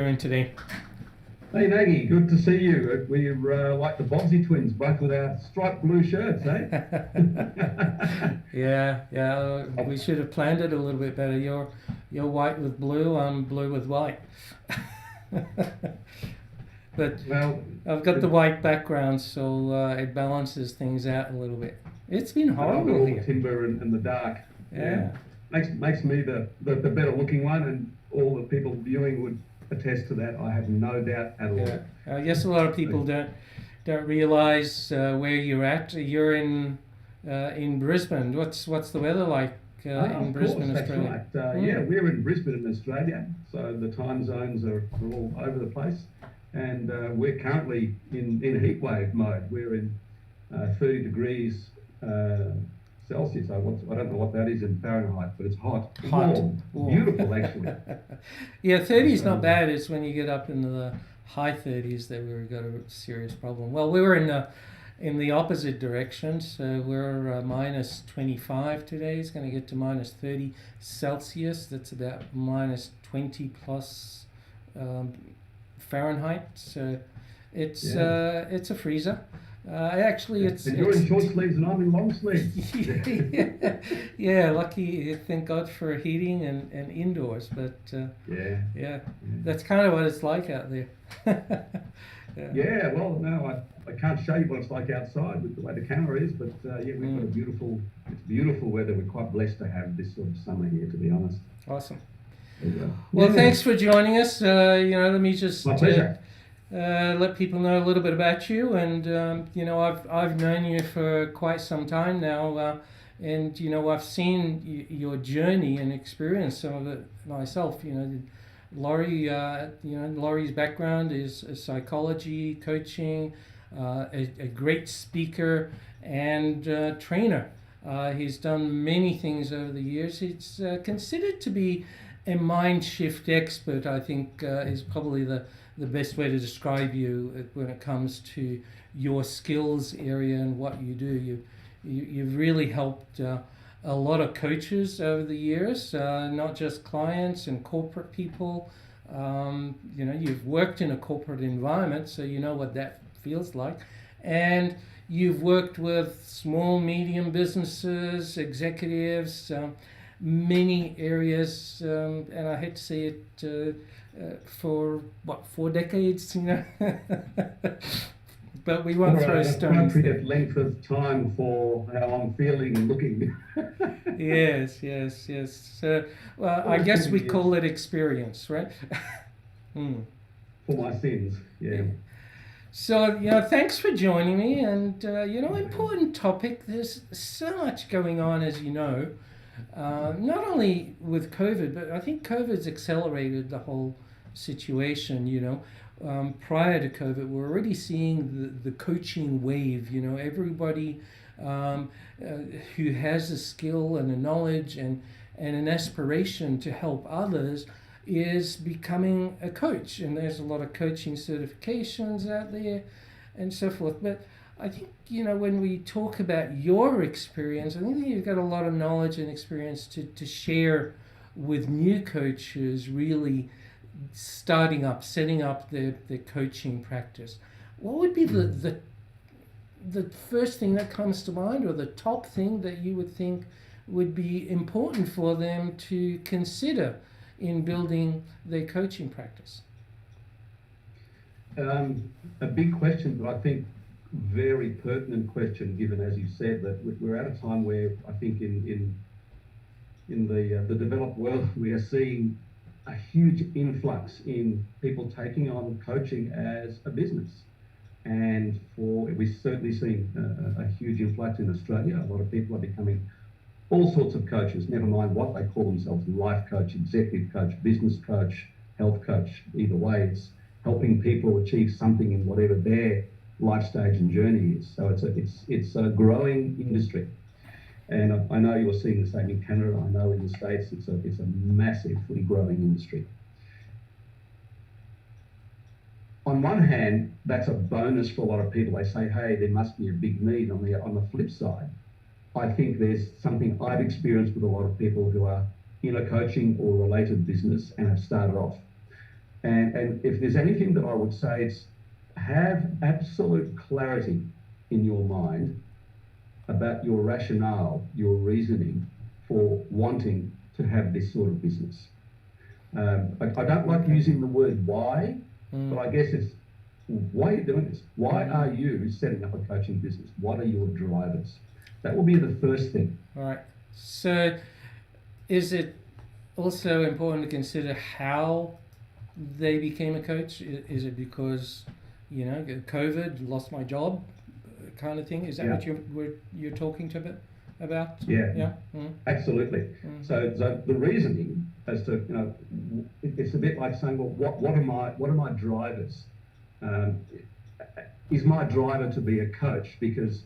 Doing today? Hey Nagui, good to see you. We're like the Bobbsey twins, both with our striped blue shirts, eh? Yeah. We should have planned it a little bit better. You're white with blue. I'm blue with white. But Well, I've got the white background, so it balances things out a little bit. It's been I've got horrible all the here. timber and the dark. Yeah. Makes me the better looking one, and all the people viewing would attest to that. I have no doubt at all. Yeah. I guess a lot of people don't realize where you're at. You're in Brisbane. What's the weather like in Brisbane, That's Australia? right. Yeah, we're in Brisbane in Australia, so the time zones are all over the place, and we're currently in heat wave mode. We're in 30 degrees Celsius. I don't know what that is in Fahrenheit, but it's hot. Warm. Beautiful, actually. Yeah, 30 is not bad. It's when you get up into the high 30s that we've got a serious problem. Well, we were in the opposite direction, so we're minus 25 today. It's going to get to minus 30 Celsius. That's about minus 20 plus Fahrenheit. So it's a freezer. Actually, and you're in short sleeves and I'm in long sleeves. Yeah, lucky. Thank God for heating and indoors. But yeah, that's kind of what it's like out there. Yeah, well, no, I can't show you what it's like outside with the way the camera is, but yeah, we've got it's beautiful weather. We're quite blessed to have this sort of summer here, to be honest. Awesome. Well, thanks for joining us. Let me just my pleasure. Let people know a little bit about you, and I've known you for quite some time now, and I've seen your journey and experienced some of it myself. Lawry, Lawry's background is psychology, coaching, a great speaker and trainer. He's done many things over the years. He's considered to be a mind shift expert, I think, is probably the best way to describe you when it comes to your skills area and what you do. You've really helped a lot of coaches over the years, not just clients and corporate people. You've worked in a corporate environment, so you know what that feels like. And you've worked with small, medium businesses, executives, many areas, and I hate to say it, for 4 decades, But we won't throw stones. Appropriate length of time for how I'm feeling and looking. Yes. So, well, I guess we call it experience, right? For my sins, yeah. So, thanks for joining me. And, important topic. There's so much going on, as you know, not only with COVID, but I think COVID's accelerated the whole situation, Prior to COVID, we're already seeing the coaching wave. Everybody who has a skill and a knowledge and an aspiration to help others is becoming a coach. And there's a lot of coaching certifications out there and so forth. But I think, when we talk about your experience, I think that you've got a lot of knowledge and experience to share with new coaches, really setting up their coaching practice. What would be the first thing that comes to mind, or the top thing that you would think would be important for them to consider in building their coaching practice? A big question, but I think very pertinent question, given, as you said, that we're at a time where I think in the developed world we are seeing a huge influx in people taking on coaching as a business. And we've certainly seen a huge influx in Australia. A lot of people are becoming all sorts of coaches, never mind what they call themselves: life coach, executive coach, business coach, health coach. Either way, it's helping people achieve something in whatever their life stage and journey is. So it's a growing industry. And I know you're seeing the same in Canada. I know in the States it's a massively growing industry. On one hand, that's a bonus for a lot of people. They say, hey, there must be a big need. On the flip side, I think there's something I've experienced with a lot of people who are in a coaching or related business and have started off. And if there's anything that I would say, it's have absolute clarity in your mind about your rationale, your reasoning for wanting to have this sort of business. I don't like using the word why, but I guess it's why are you doing this? Why are you setting up a coaching business? What are your drivers? That will be the first thing. All right. So is it also important to consider how they became a coach? Is it because, COVID, lost my job kind of thing? Is that what you're talking to about? Yeah. Yeah. Absolutely. So the reasoning as to, it's a bit like saying, well, what are my drivers? Is my driver to be a coach because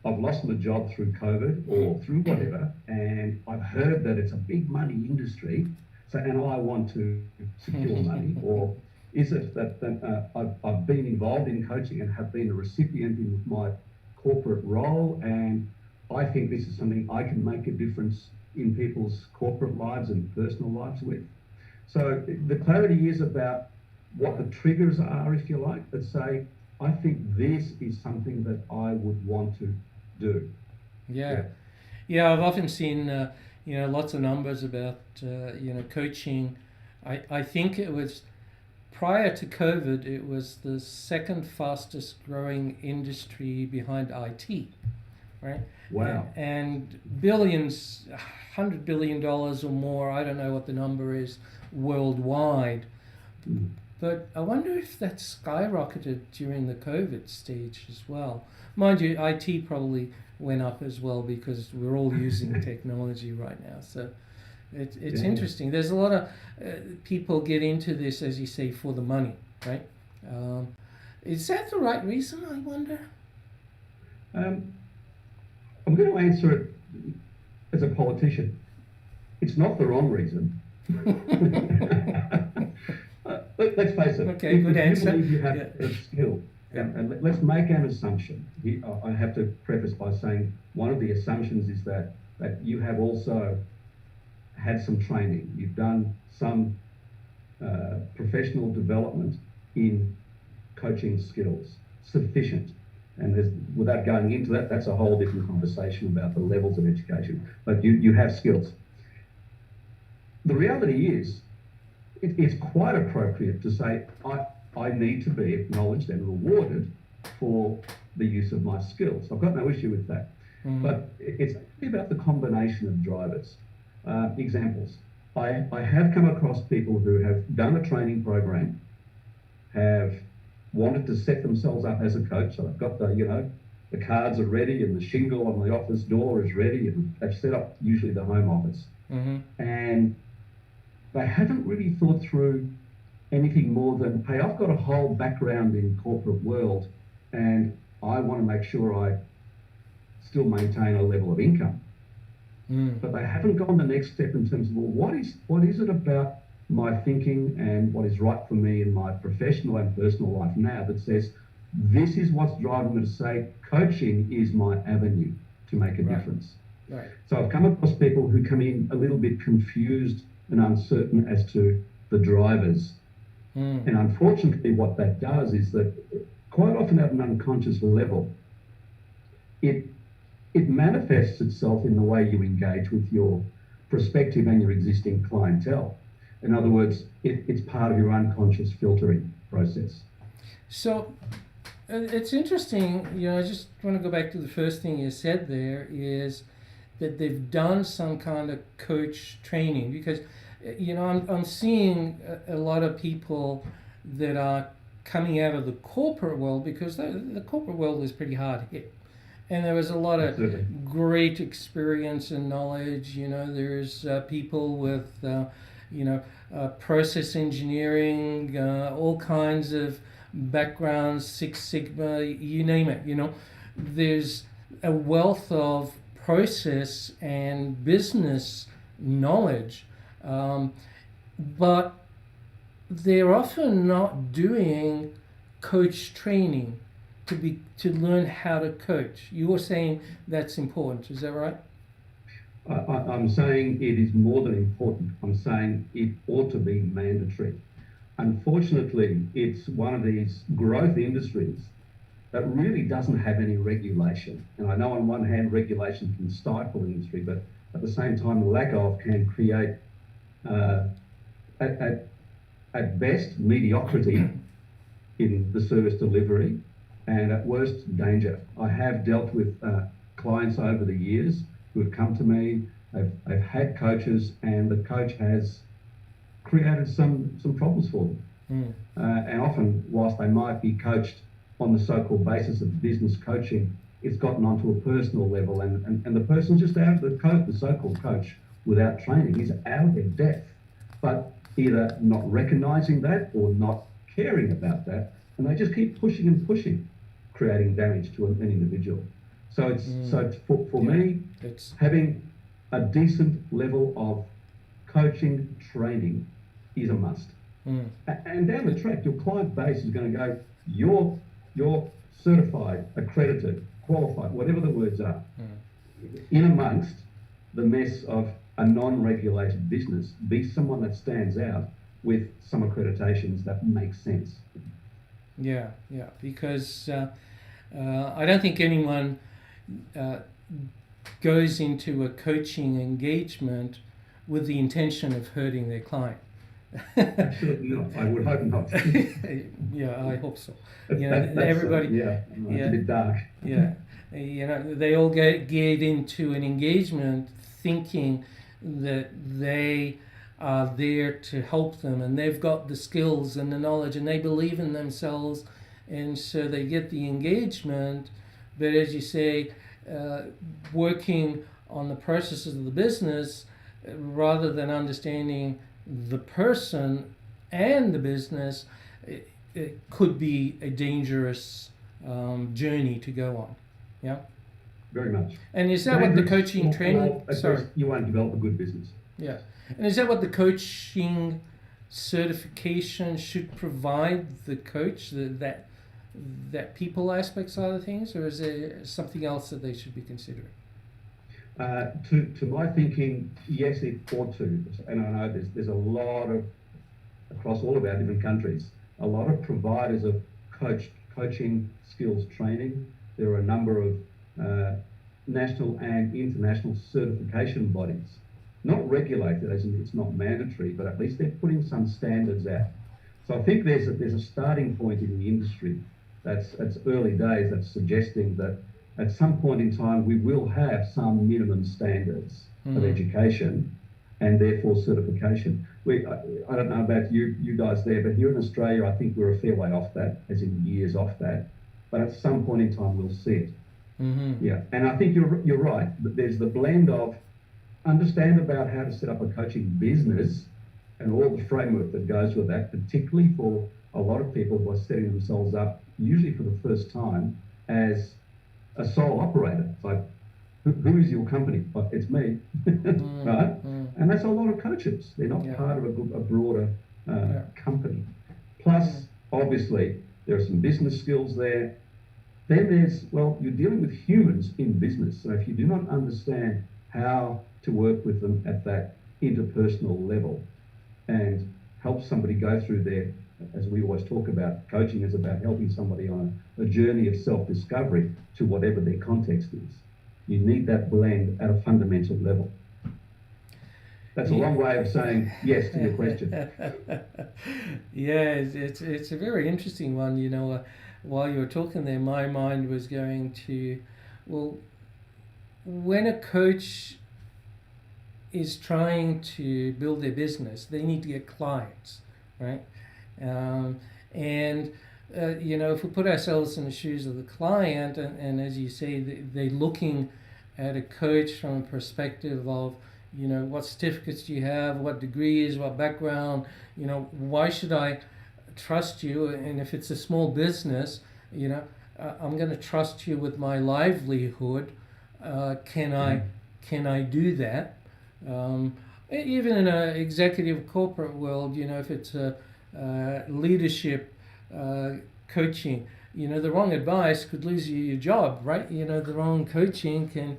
I've lost my job through COVID or through whatever, and I've heard that it's a big money industry, and I want to secure money? Or is it that I've been involved in coaching and have been a recipient in my corporate role, and I think this is something I can make a difference in people's corporate lives and personal lives with? So the clarity is about what the triggers are, if you like, that say, I think this is something that I would want to do. Yeah, I've often seen, lots of numbers about, coaching. I think it was, prior to COVID, it was the second fastest growing industry behind IT, right? Wow. And billions, $100 billion or more, I don't know what the number is, worldwide. But I wonder if that skyrocketed during the COVID stage as well. Mind you, IT probably went up as well because we're all using technology right now. So it's interesting. There's a lot of people get into this, as you say, for the money, right? Is that the right reason, I wonder? I'm going to answer it as a politician. It's not the wrong reason. Let's face it. Okay, good answer. If you believe you have a skill, and let's make an assumption. I have to preface by saying one of the assumptions is that you have also had some training. You've done some professional development in coaching skills, sufficient. And without going into that, that's a whole different conversation about the levels of education. But you have skills. The reality is, it's quite appropriate to say, I need to be acknowledged and rewarded for the use of my skills. I've got no issue with that. But it's actually about the combination of drivers. Examples. I have come across people who have done a training program, have wanted to set themselves up as a coach. So they've got the cards are ready and the shingle on the office door is ready, and they've set up usually the home office. And they haven't really thought through anything more than, hey, I've got a whole background in corporate world and I want to make sure I still maintain a level of income. But they haven't gone the next step in terms of, well, what is it about my thinking and what is right for me in my professional and personal life now that says, this is what's driving me to say, coaching is my avenue to make a difference. Right. So I've come across people who come in a little bit confused and uncertain as to the drivers. And unfortunately, what that does is that quite often at an unconscious level, it manifests itself in the way you engage with your prospective and your existing clientele. In other words, it's part of your unconscious filtering process. So it's interesting, I just want to go back to the first thing you said there, is that they've done some kind of coach training, because I'm seeing a lot of people that are coming out of the corporate world, because the corporate world is pretty hard hit. And there was a lot of great experience and knowledge. There's people with, process engineering, all kinds of backgrounds, Six Sigma, you name it. There's a wealth of process and business knowledge. But they're often not doing coach training to learn how to coach. You were saying that's important, is that right? I'm saying it is more than important. I'm saying it ought to be mandatory. unfortunately, it's one of these growth industries that really doesn't have any regulation. And I know on one hand, regulation can stifle the industry, but at the same time, the lack of can create, at best, mediocrity in the service delivery, and at worst, danger. I have dealt with clients over the years who have come to me. They've had coaches, and the coach has created some problems for them. And often, whilst they might be coached on the so-called basis of business coaching, it's gotten onto a personal level, and the person's just out of the so-called coach without training is out of their depth, but either not recognizing that or not caring about that, and they just keep pushing and pushing, creating damage to an individual. So it's for me, it's having a decent level of coaching training is a must. And down the track, your client base is going to go, you're certified, accredited, qualified, whatever the words are. In amongst the mess of a non-regulated business, be someone that stands out with some accreditations that make sense. Yeah, because I don't think anyone goes into a coaching engagement with the intention of hurting their client. Absolutely not. I would hope not. Yeah, I hope so. You know, everybody. It's a bit dark. Yeah, you know, they all get into an engagement thinking that they are there to help them, and they've got the skills and the knowledge, and they believe in themselves, and so they get the engagement. But as you say, working on the processes of the business rather than understanding the person and the business, it could be a dangerous journey to go on. Yeah. Very much. And is that what the coaching training? Sorry, you won't develop a good business. Yeah. And is that what the coaching certification should provide the coach, that people aspect side of things, or is there something else that they should be considering? To my thinking, yes, it ought to. And I know there's a lot of, across all of our different countries, a lot of providers of coaching skills training. There are a number of national and international certification bodies, not regulated, as in it's not mandatory, but at least they're putting some standards out. So I think there's a starting point in the industry that's early days, that's suggesting that at some point in time we will have some minimum standards of education and therefore certification. I don't know about you guys there, but here in Australia I think we're a fair way off that, as in years off that, but at some point in time we'll see it. Yeah, and I think you're right. There's the blend of understand about how to set up a coaching business and all the framework that goes with that, particularly for a lot of people who are setting themselves up, usually for the first time, as a sole operator. It's like, who is your company? Well, it's me, right? And that's a lot of coaches. They're not part of a broader company. Plus, obviously, there are some business skills there. Then there's, well, you're dealing with humans in business. So if you do not understand how to work with them at that interpersonal level and help somebody go through their, as we always talk about, coaching is about helping somebody on a journey of self-discovery to whatever their context is. You need that blend at a fundamental level. That's a long way of saying yes to your question. Yeah, it's a very interesting one. You know, while you were talking there, my mind was going to, well, when a coach is trying to build their business, they need to get clients, right? You know, if we put ourselves in the shoes of the client, and as you say, they're looking at a coach from a perspective of, you know, what certificates do you have, what degrees, what background, you know, why should I trust you? And if it's a small business, you know, I'm going to trust you with my livelihood. Can I do that? Even in an executive corporate world, you know, if it's a leadership coaching, you know, the wrong advice could lose you your job, right? You know, the wrong coaching can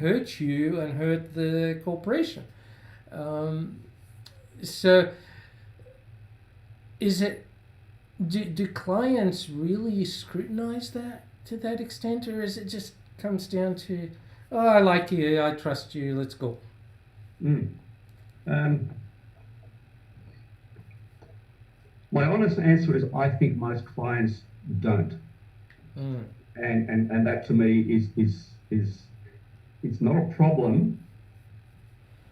hurt you and hurt the corporation. So is it, do clients really scrutinize that to that extent, or is it just comes down to, oh, I like you, I trust you, let's go? Mm. Um, my honest answer is I think most clients don't. Mm. And that to me is it's not a problem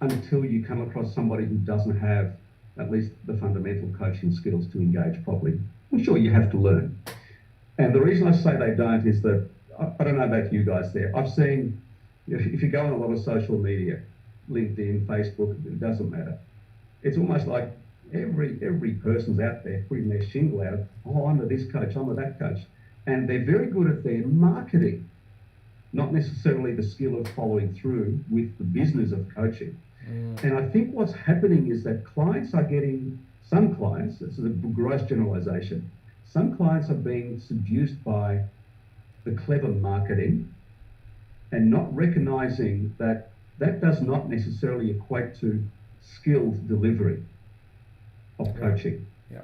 until you come across somebody who doesn't have at least the fundamental coaching skills to engage properly. I'm sure you have to learn. And the reason I say they don't is that, I don't know about you guys there, I've seen, if you go on a lot of social media, LinkedIn, Facebook, it doesn't matter. It's almost like every person's out there putting their shingle out, oh, I'm a this coach, I'm a that coach. And they're very good at their marketing, not necessarily the skill of following through with the business of coaching. Mm. And I think what's happening is that clients are getting, some clients, this is a gross generalization, some clients are being seduced by the clever marketing and not recognizing that that does not necessarily equate to skilled delivery of coaching. Yeah.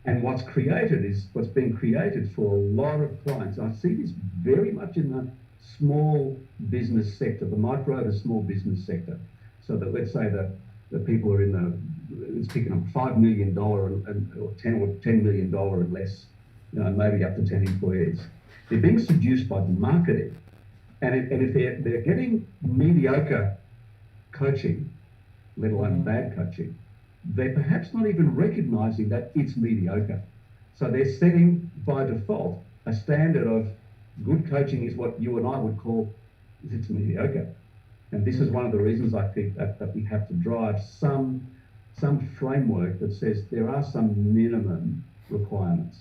And what's been created for a lot of clients, I see this very much in the small business sector, the micro to small business sector. So that let's say that the people are it's picking up $5 million or $10 million and less, maybe up to 10 employees. They're being seduced by the marketing. And if they're getting mediocre coaching, let alone bad coaching, they're perhaps not even recognizing that it's mediocre. So they're setting by default a standard of good coaching is what you and I would call, it's mediocre. And this is one of the reasons I think that we have to drive some framework that says there are some minimum requirements.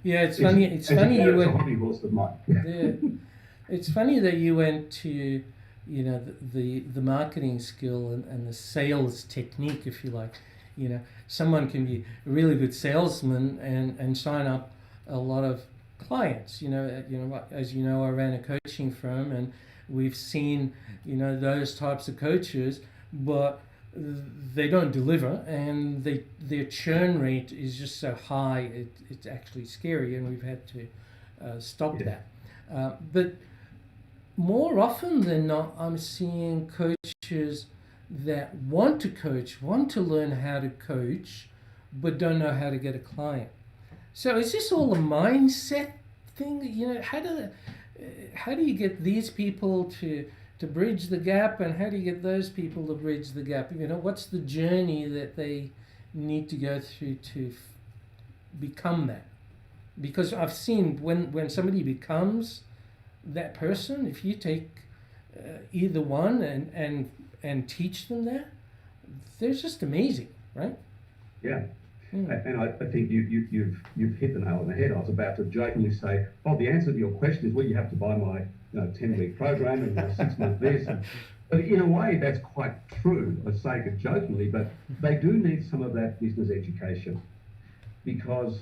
Yeah, it's funny. It's funny you went. Hobby horse of mine. Yeah, it's funny that you went to, the marketing skill and the sales technique, if you like. Someone can be a really good salesman and sign up a lot of clients. As you know, I ran a coaching firm, and we've seen, those types of coaches, but they don't deliver, and their churn rate is just so high, it's actually scary, and we've had to stop that. But more often than not, I'm seeing coaches that want to coach, want to learn how to coach, but don't know how to get a client. So is this all a mindset thing? How do you get these people to bridge the gap, and how do you get those people to bridge the gap? What's the journey that they need to go through to become that? Because I've seen when somebody becomes that person, if you take either one and teach them that, they're just amazing, right? Yeah. And I think you've hit the nail on the head. I was about to jokingly say, the answer to your question is, well, you have to buy my 10-week program and 6-month this. But in a way, that's quite true. I say it jokingly, but they do need some of that business education, because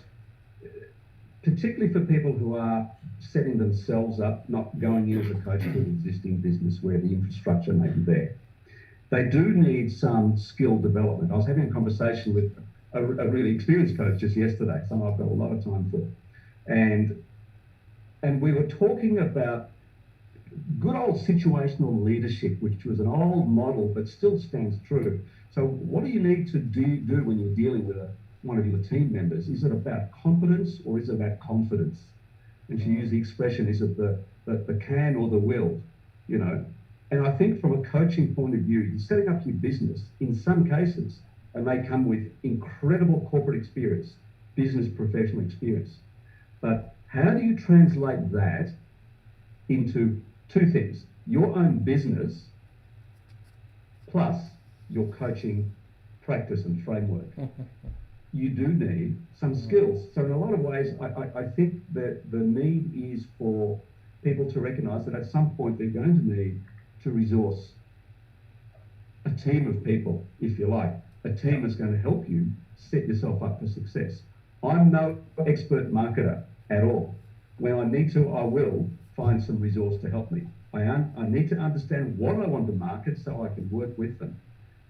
particularly for people who are setting themselves up, not going in as a coach to an existing business where the infrastructure may be there, they do need some skill development. I was having a conversation with a really experienced coach just yesterday, someone I've got a lot of time for. And we were talking about good old situational leadership, which was an old model but still stands true. So what do you need to do when you're dealing with one of your team members? Is it about competence or is it about confidence? And she used the expression, is it the can or the will, And I think from a coaching point of view, you're setting up your business, in some cases, and they come with incredible corporate experience, business professional experience. But how do you translate that into two things? Your own business plus your coaching practice and framework. You do need some skills. So in a lot of ways, I think that the need is for people to recognize that at some point they're going to need to resource a team of people, if you like, a team that's going to help you set yourself up for success. I'm no expert marketer at all. When I need to, I will find some resource to help me. I need to understand what I want to market so I can work with them.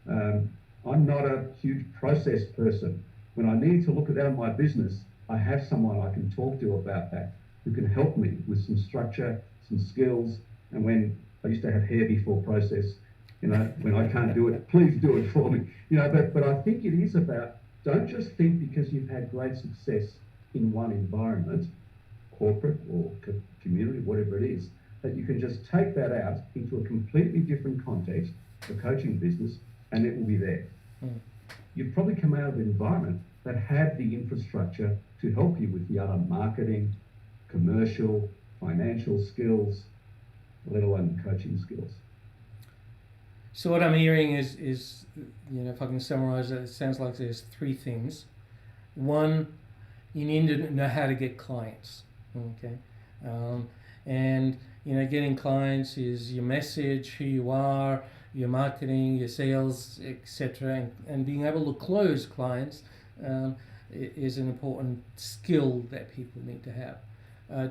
I'm not a huge process person. When I need to look at my business, I have someone I can talk to about that, who can help me with some structure, some skills. And when I used to have hair before process, when I can't do it, please do it for me. But I think it is about, don't just think because you've had great success in one environment, corporate or community, whatever it is, that you can just take that out into a completely different context, the coaching business, and it will be there. You've probably come out of an environment that had the infrastructure to help you with the other marketing, commercial, financial skills, let alone coaching skills. So what I'm hearing is if I can summarize it, it sounds like there's three things. One, you need to know how to get clients. Okay, and getting clients is your message, who you are, your marketing, your sales, etc. And being able to close clients is an important skill that people need to have.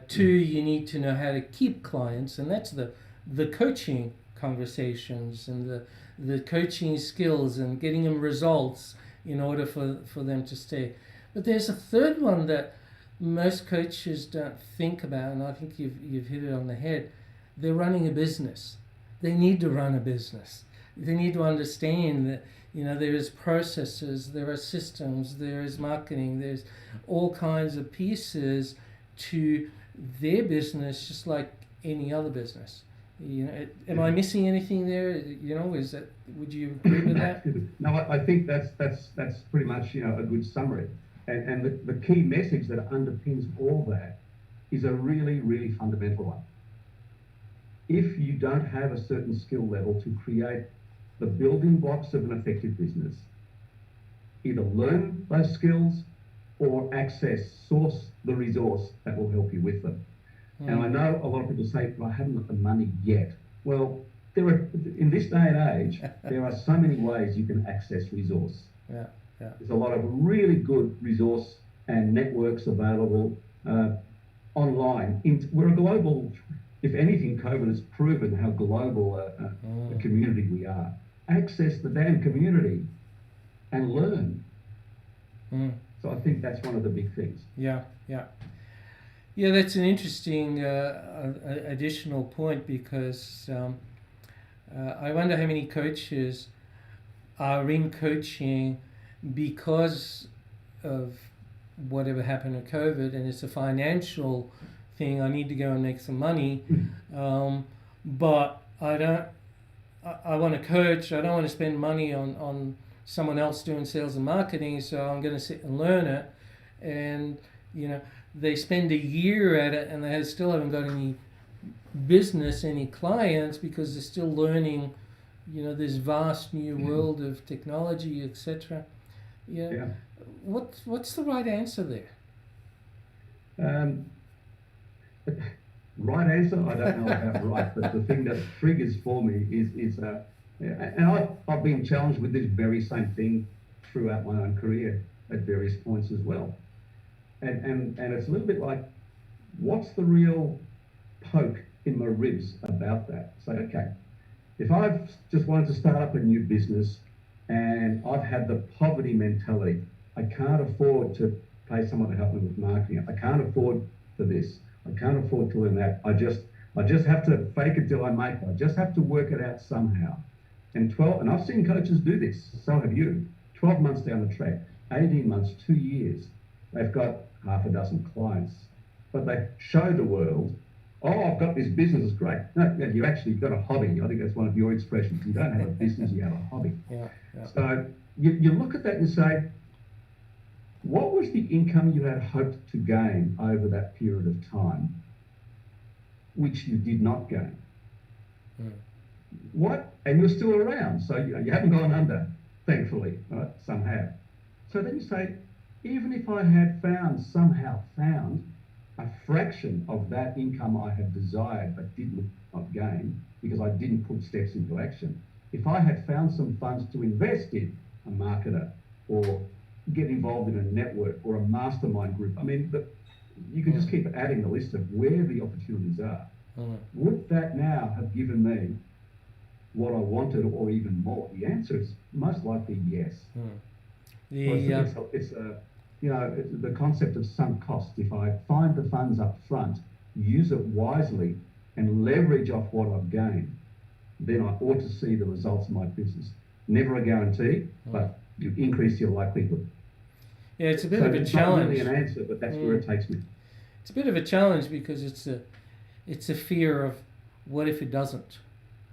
Two, you need to know how to keep clients, and that's the coaching conversations and the coaching skills and getting them results in order for them to stay. But there's a third one that most coaches don't think about, and I think you've hit it on the head. They're running a business. They need to run a business. They need to understand that there is processes, there are systems, there is marketing, there's all kinds of pieces to their business, just like any other business. Am I missing anything there? Is that? Would you agree with that? No, I think that's pretty much a good summary. And the key message that underpins all that is a really, really fundamental one. If you don't have a certain skill level to create the building blocks of an effective business, either learn those skills or source the resource that will help you with them. And I know a lot of people say, well, I haven't got the money yet. Well, in this day and age, there are so many ways you can access resource. Yeah. There's a lot of really good resource and networks available online. We're a global, if anything, COVID has proven how global a community we are. Access the damn community and learn. So I think that's one of the big things. Yeah, that's an interesting additional point, because I wonder how many coaches are in coaching because of whatever happened with COVID, and it's a financial thing. I need to go and make some money, but I want to coach. I don't want to spend money on someone else doing sales and marketing, so I'm going to sit and learn it. And they spend a year at it and they still haven't got any business, any clients, because they're still learning this vast new world of technology, etc. What's the right answer there? Right answer, I don't know about right, but the thing that triggers for me is and I've been challenged with this very same thing throughout my own career at various points as well. And it's a little bit like, what's the real poke in my ribs about that? So, okay, if I've just wanted to start up a new business and I've had the poverty mentality, I can't afford to pay someone to help me with marketing. I can't afford for this. I can't afford to learn that. I just have to fake it till I make it. I just have to work it out somehow. And I've seen coaches do this, so have you. 12 months down the track, 18 months, 2 years, they've got half a dozen clients, but they show the world, oh, I've got this business, it's great. No, you actually got a hobby. I think that's one of your expressions. You don't have a business, you have a hobby. Yeah. So you look at that and say, what was the income you had hoped to gain over that period of time, which you did not gain? What? And you're still around, so you haven't gone under, thankfully, right? Some have. So then you say, even if I had somehow found a fraction of that income I had desired but did not gain because I didn't put steps into action, if I had found some funds to invest in a marketer or get involved in a network or a mastermind group, I mean, you can just keep adding the list of where the opportunities are. Would that now have given me what I wanted or even more? The answer is most likely yes. Well, The it's a, you know, the concept of sunk cost. If I find the funds up front, use it wisely, and leverage off what I've gained, then I ought to see the results of my business. Never a guarantee, but you increase your likelihood. yeah, it's a bit So of a it's not challenge. really an answer, but that's where it takes me. It's a bit of a challenge because it's a fear of what if it doesn't,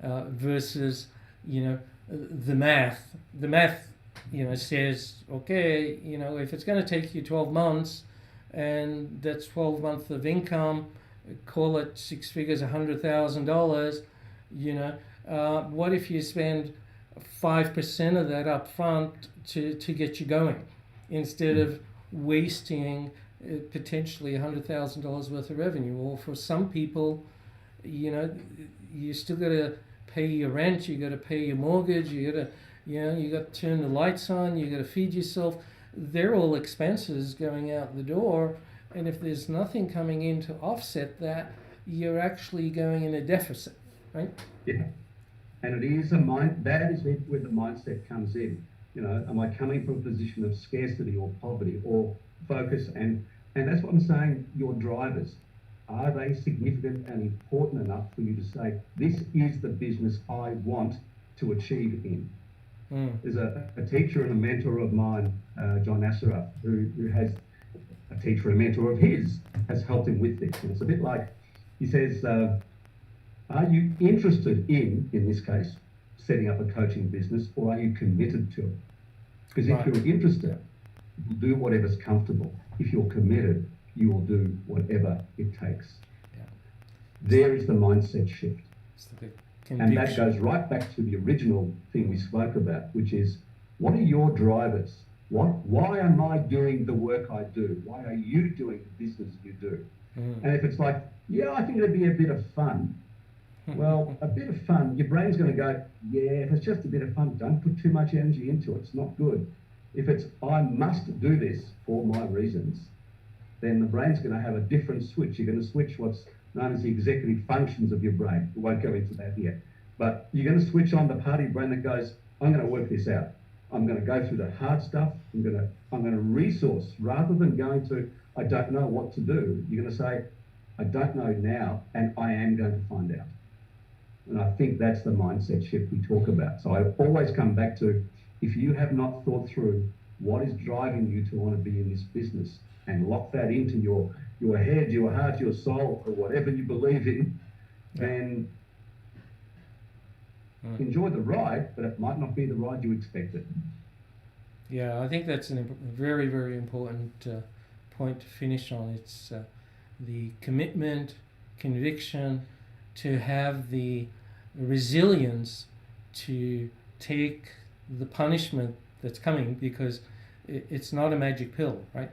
versus, you know, the math. The math, you know, says, okay, you know, if it's going to take you 12 months, and that's 12 months of income, call it six figures, $100,000. You know, what if you spend 5% of that up front to get you going, instead of wasting potentially $100,000 worth of revenue? Or for some people, you know, you still got to pay your rent, you got to pay your mortgage, you got to, you know, you got to turn the lights on, you got to feed yourself. They're all expenses going out the door, and if there's nothing coming in to offset that, you're actually going in a deficit, right? Yeah. And it is that is where the mindset comes in. You know, am I coming from a position of scarcity or poverty or focus? And that's what I'm saying, your drivers, are they significant and important enough for you to say, this is the business I want to achieve in? There's a teacher and a mentor of mine, John Nasseroff, who has a teacher and mentor of his, has helped him with this. And it's a bit like, he says, are you interested in this case, setting up a coaching business, or are you committed to it? Because if you're interested, you'll do whatever's comfortable. If you're committed, you will do whatever it takes. Yeah. There is the mindset shift. And that goes right back to the original thing we spoke about, which is, what are your drivers? Why am I doing the work I do? Why are you doing the business you do? And if it's like, yeah, I think it'd be a bit of fun. Well, a bit of fun, your brain's going to go, yeah, if it's just a bit of fun, don't put too much energy into it. It's not good. If it's, I must do this for my reasons, then the brain's going to have a different switch. You're going to switch what's known as the executive functions of your brain. We won't go into that yet. But you're going to switch on the part of your brain that goes, I'm going to work this out. I'm going to go through the hard stuff. I'm going to resource, rather than going to, I don't know what to do. You're going to say, I don't know now, and I am going to find out. And I think that's the mindset shift we talk about. So I always come back to, if you have not thought through what is driving you to want to be in this business, and lock that into your head, your heart, your soul, or whatever you believe in, then enjoy the ride, but it might not be the ride you expected. Yeah, I think that's a very, very important point to finish on. It's the commitment, conviction, to have the resilience to take the punishment that's coming, because it's not a magic pill, right?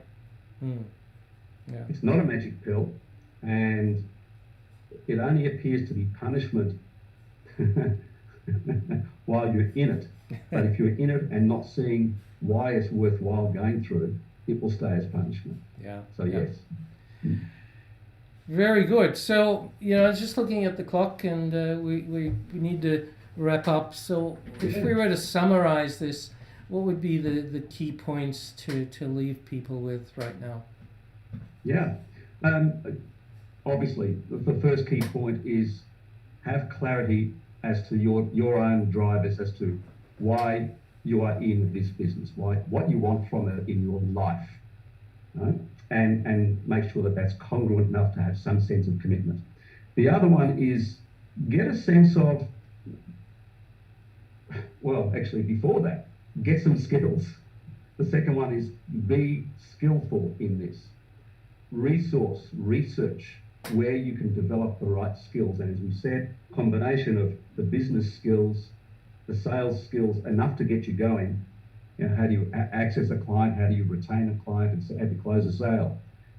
Yeah. It's not a magic pill, and it only appears to be punishment while you're in it. But if you're in it and not seeing why it's worthwhile going through, it will stay as punishment. Yeah. So yes. Very good. So, you know, I was just looking at the clock, and we need to wrap up. So if we were to summarize this, what would be the key points to leave people with right now? Yeah. Obviously, the first key point is have clarity as to your own drivers, as to why you are in this business, what you want from it in your life, right? And make sure that that's congruent enough to have some sense of commitment. The other one is get a sense of, well, actually before that, get some skills. The second one is be skillful in this. Research where you can develop the right skills. And as we said, combination of the business skills, the sales skills, enough to get you going. You know, how do you access a client? How do you retain a client? And how do you close a sale?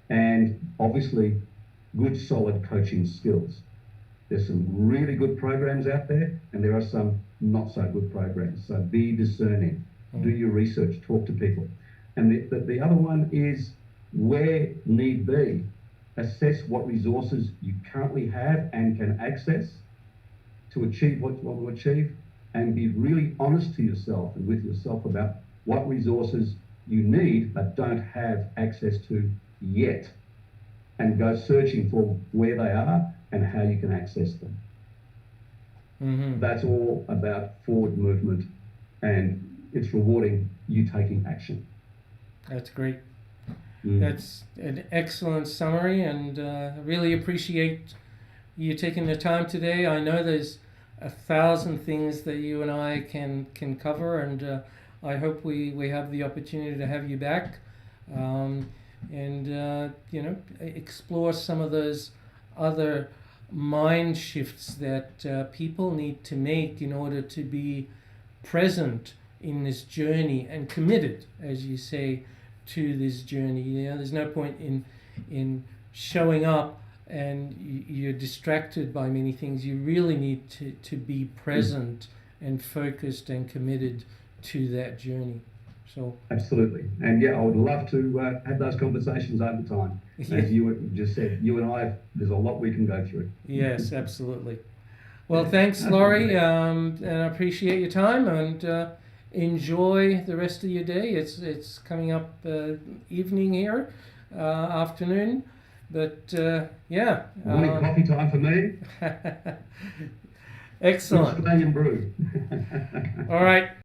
And obviously, good, solid coaching skills. There's some really good programs out there, and there are some not so good programs. So be discerning. Do your research. Talk to people. And the other one is, where need be, assess what resources you currently have and can access to achieve what you want to achieve, and be really honest to yourself and with yourself about what resources you need but don't have access to yet, and go searching for where they are and how you can access them. Mm-hmm. That's all about forward movement, and it's rewarding you taking action. That's great. That's an excellent summary, and really appreciate you taking the time today. I know there's 1,000 things that you and I can cover, and I hope we have the opportunity to have you back, and explore some of those other mind shifts that people need to make in order to be present in this journey and committed, as you say, to this journey. There's no point in showing up and you're distracted by many things. You really need to be present and focused and committed to that journey. So absolutely, and yeah, I would love to have those conversations over time. As you just said, you and I, there's a lot we can go through. Yes, absolutely. Well, thanks, Lawry, and I appreciate your time, and enjoy the rest of your day. It's coming up evening here, afternoon, but yeah. Morning coffee time for me. Excellent. Australian brew. All right.